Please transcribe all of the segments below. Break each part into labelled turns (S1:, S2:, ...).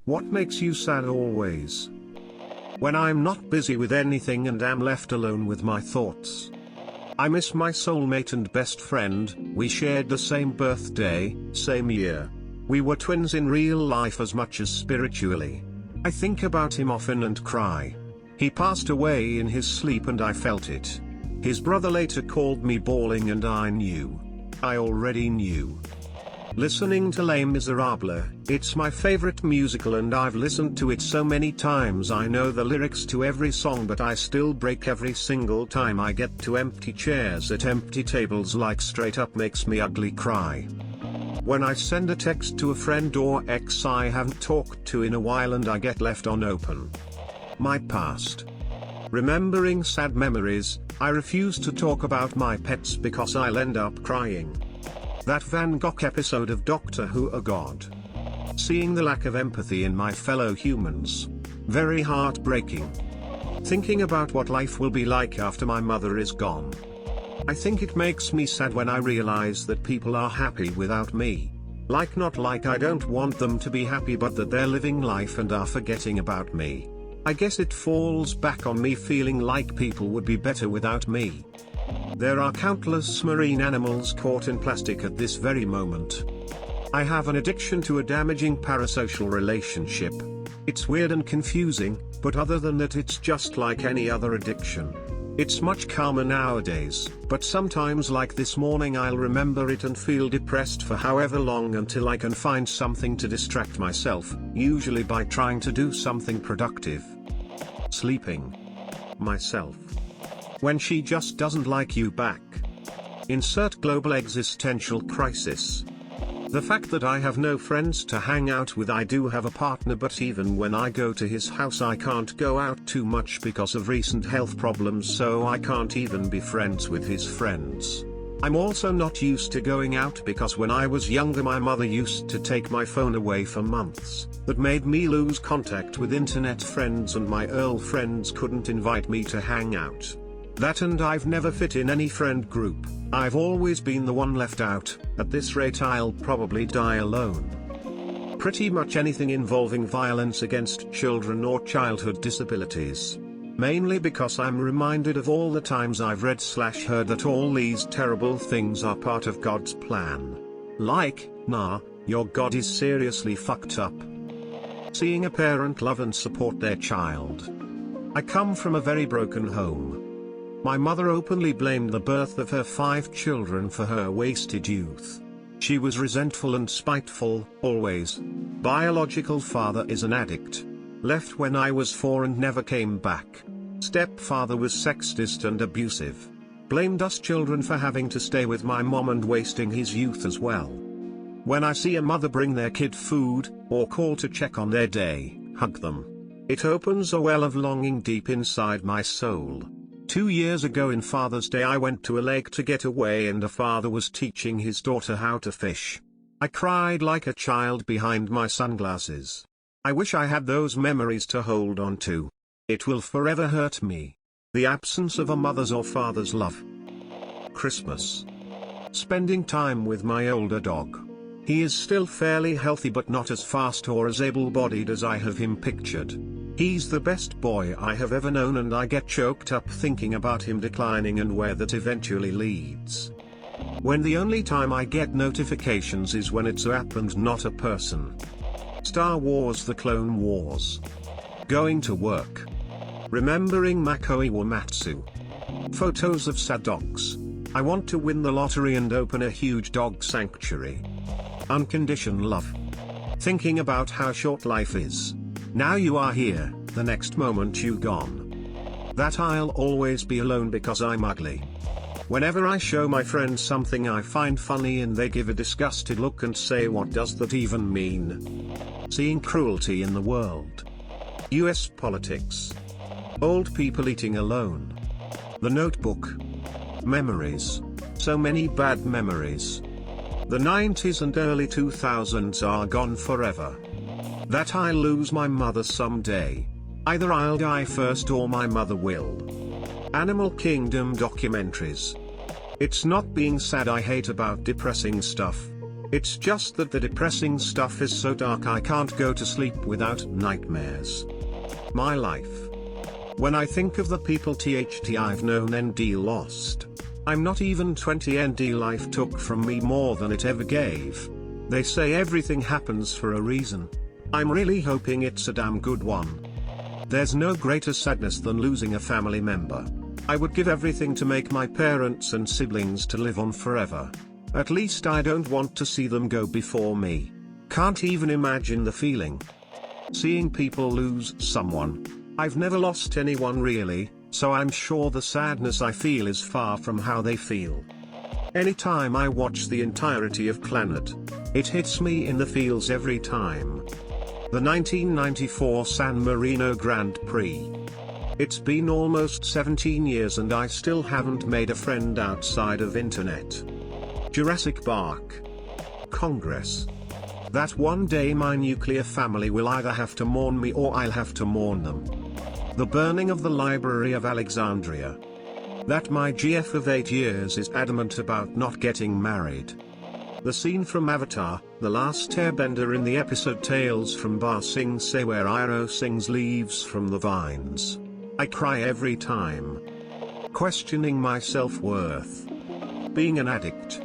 S1: What makes you sad always? When I'm not busy with anything and am left alone with my thoughts. I miss my soulmate and best friend. We shared the same birthday, same year. We were twins in real life as much as spiritually. I think about him often and cry. He passed away in his sleep and I felt it. His brother later called me bawling and I knew. I already knew. Listening to Les Miserables, it's my favorite musical and I've listened to it so many times I know the lyrics to every song, but I still break every single time I get to empty chairs at empty tables. Like straight up makes me ugly cry. When I send a text to a friend or ex I haven't talked to in a while and I get left unopen. My past. Remembering sad memories, I refuse to talk about my pets because I'll end up crying. That Van Gogh episode of Doctor Who, a god. Seeing the lack of empathy in my fellow humans. Very heartbreaking. Thinking about what life will be like after my mother is gone. I think it makes me sad when I realize that people are happy without me. Not like I don't want them to be happy, but that they're living life and are forgetting about me. I guess it falls back on me feeling like people would be better without me. There are countless marine animals caught in plastic at this very moment. I have an addiction to a damaging parasocial relationship. It's weird and confusing, but other than that it's just like any other addiction. It's much calmer nowadays, but sometimes like this morning I'll remember it and feel depressed for however long until I can find something to distract myself, usually by trying to do something productive. Sleeping. Myself. When she just doesn't like you back. Insert global existential crisis. The fact that I have no friends to hang out with. I do have a partner, but even when I go to his house I can't go out too much because of recent health problems, so I can't even be friends with his friends. I'm also not used to going out because when I was younger my mother used to take my phone away for months. That made me lose contact with internet friends and my Earl friends couldn't invite me to hang out. That and I've never fit in any friend group. I've always been the one left out. At this rate I'll probably die alone. Pretty much anything involving violence against children or childhood disabilities. Mainly because I'm reminded of all the times I've read/heard that all these terrible things are part of God's plan. Like, nah, your God is seriously fucked up. Seeing a parent love and support their child. I come from a very broken home. My mother openly blamed the birth of her 5 children for her wasted youth. She was resentful and spiteful, always. Biological father is an addict. Left when I was 4 and never came back. Stepfather was sexist and abusive. Blamed us children for having to stay with my mom and wasting his youth as well. When I see a mother bring their kid food, or call to check on their day, hug them. It opens a well of longing deep inside my soul. 2 years ago in Father's Day I went to a lake to get away and a father was teaching his daughter how to fish. I cried like a child behind my sunglasses. I wish I had those memories to hold on to. It will forever hurt me. The absence of a mother's or father's love. Christmas. Spending time with my older dog. He is still fairly healthy but not as fast or as able-bodied as I have him pictured. He's the best boy I have ever known and I get choked up thinking about him declining and where that eventually leads. When the only time I get notifications is when it's an app and not a person. Star Wars: The Clone Wars. Going to work. Remembering Mako Iwamatsu. Photos of sad dogs. I want to win the lottery and open a huge dog sanctuary. Unconditional love. Thinking about how short life is. Now you are here, the next moment you gone. That I'll always be alone because I'm ugly. Whenever I show my friends something I find funny and they give a disgusted look and say, what does that even mean? Seeing cruelty in the world. US politics. Old people eating alone. The Notebook. Memories. So many bad memories. The 90s and early 2000s are gone forever. That I'll lose my mother someday. Either I'll die first or my mother will. Animal Kingdom documentaries. It's not being sad I hate about depressing stuff. It's just that the depressing stuff is so dark I can't go to sleep without nightmares. My life. When I think of the people I've known and lost. I'm not even 20 and life took from me more than it ever gave. They say everything happens for a reason. I'm really hoping it's a damn good one. There's no greater sadness than losing a family member. I would give everything to make my parents and siblings to live on forever. At least I don't want to see them go before me. Can't even imagine the feeling. Seeing people lose someone. I've never lost anyone really, so I'm sure the sadness I feel is far from how they feel. Anytime I watch the entirety of Planet, it hits me in the feels every time. The 1994 San Marino Grand Prix. It's been almost 17 years and I still haven't made a friend outside of internet. Jurassic Park. Congress. That one day my nuclear family will either have to mourn me or I'll have to mourn them. The burning of the Library of Alexandria. That my GF of 8 years is adamant about not getting married. The scene from Avatar, The Last Airbender in the episode Tales from Ba Sing Se where Iroh sings Leaves from the Vines. I cry every time. Questioning my self-worth. Being an addict.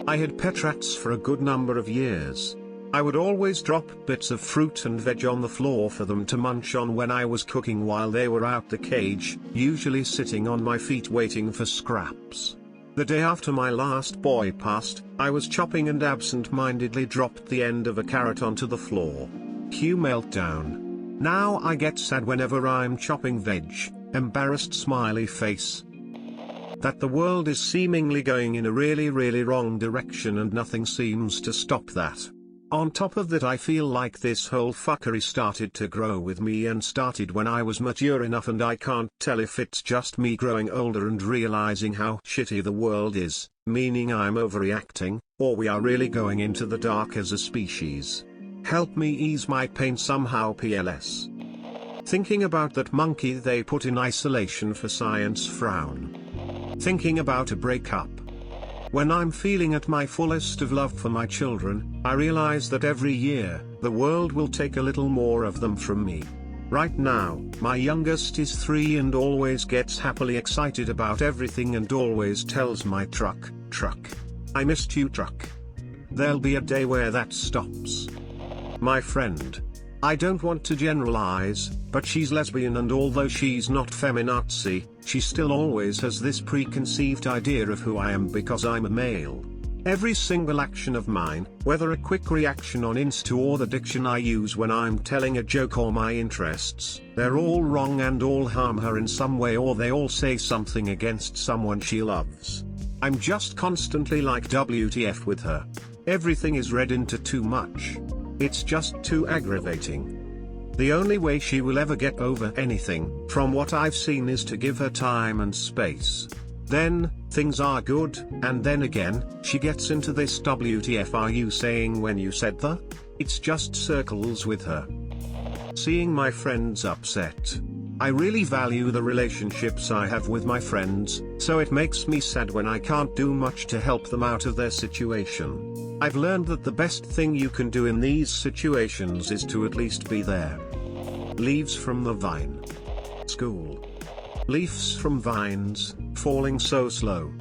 S1: I had pet rats for a good number of years. I would always drop bits of fruit and veg on the floor for them to munch on when I was cooking while they were out the cage, usually sitting on my feet waiting for scraps. The day after my last boy passed, I was chopping and absent-mindedly dropped the end of a carrot onto the floor. Cue meltdown. Now I get sad whenever I'm chopping veg, embarrassed smiley face. That the world is seemingly going in a really wrong direction and nothing seems to stop that. On top of that I feel like this whole fuckery started to grow with me and started when I was mature enough and I can't tell if it's just me growing older and realizing how shitty the world is, meaning I'm overreacting, or we are really going into the dark as a species. Help me ease my pain somehow PLS. Thinking about that monkey they put in isolation for science frown. Thinking about a breakup. When I'm feeling at my fullest of love for my children, I realize that every year, the world will take a little more of them from me. Right now, my youngest is 3 and always gets happily excited about everything and always tells my truck, I missed you truck. There'll be a day where that stops. My friend. I don't want to generalize, but she's lesbian and although she's not feminazi, she still always has this preconceived idea of who I am because I'm a male. Every single action of mine, whether a quick reaction on Insta or the diction I use when I'm telling a joke or my interests, they're all wrong and all harm her in some way or they all say something against someone she loves. I'm just constantly like WTF with her. Everything is read into too much. It's just too aggravating. The only way she will ever get over anything, from what I've seen, is to give her time and space. Then, things are good, and then again, she gets into this WTF are you saying when you said the? It's just circles with her. Seeing my friends upset. I really value the relationships I have with my friends, so it makes me sad when I can't do much to help them out of their situation. I've learned that the best thing you can do in these situations is to at least be there. Leaves from the vine. School. Leaves from vines, falling so slow.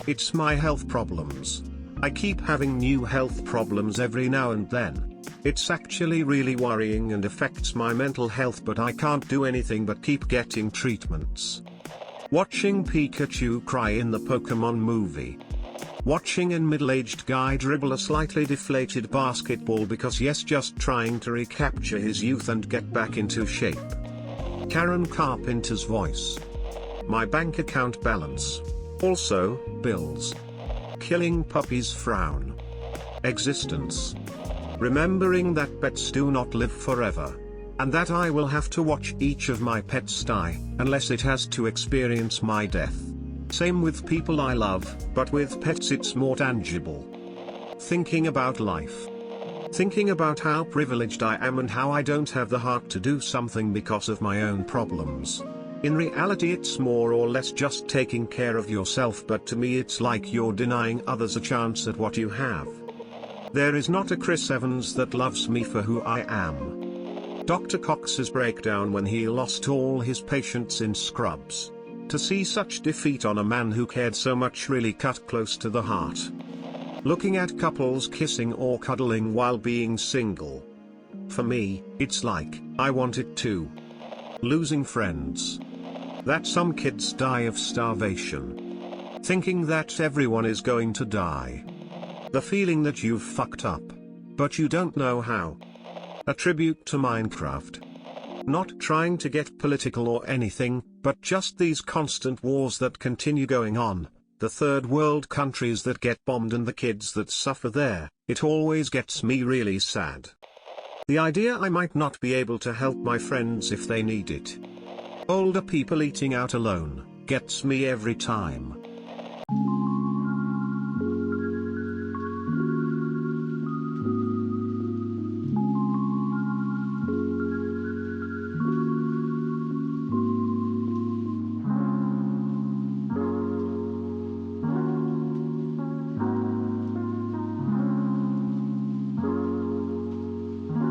S1: It's my health problems. I keep having new health problems every now and then. It's actually really worrying and affects my mental health, but I can't do anything but keep getting treatments. Watching Pikachu cry in the Pokemon movie. Watching a middle-aged guy dribble a slightly deflated basketball because just trying to recapture his youth and get back into shape. Karen Carpenter's voice. My bank account balance. Also, bills. Killing puppies frown. Existence. Remembering that pets do not live forever. And that I will have to watch each of my pets die, unless it has to experience my death. Same with people I love, but with pets it's more tangible. Thinking about life. Thinking about how privileged I am and how I don't have the heart to do something because of my own problems. In reality it's more or less just taking care of yourself, but to me it's like you're denying others a chance at what you have. There is not a Chris Evans that loves me for who I am. Dr. Cox's breakdown when he lost all his patients in Scrubs. To see such defeat on a man who cared so much really cut close to the heart. Looking at couples kissing or cuddling while being single. For me, it's like, I want it too. Losing friends. That some kids die of starvation. Thinking that everyone is going to die. The feeling that you've fucked up. But you don't know how. A tribute to Minecraft. Not trying to get political or anything, but just these constant wars that continue going on, the third world countries that get bombed and the kids that suffer there, it always gets me really sad. The idea I might not be able to help my friends if they need it. Older people eating out alone, gets me every time.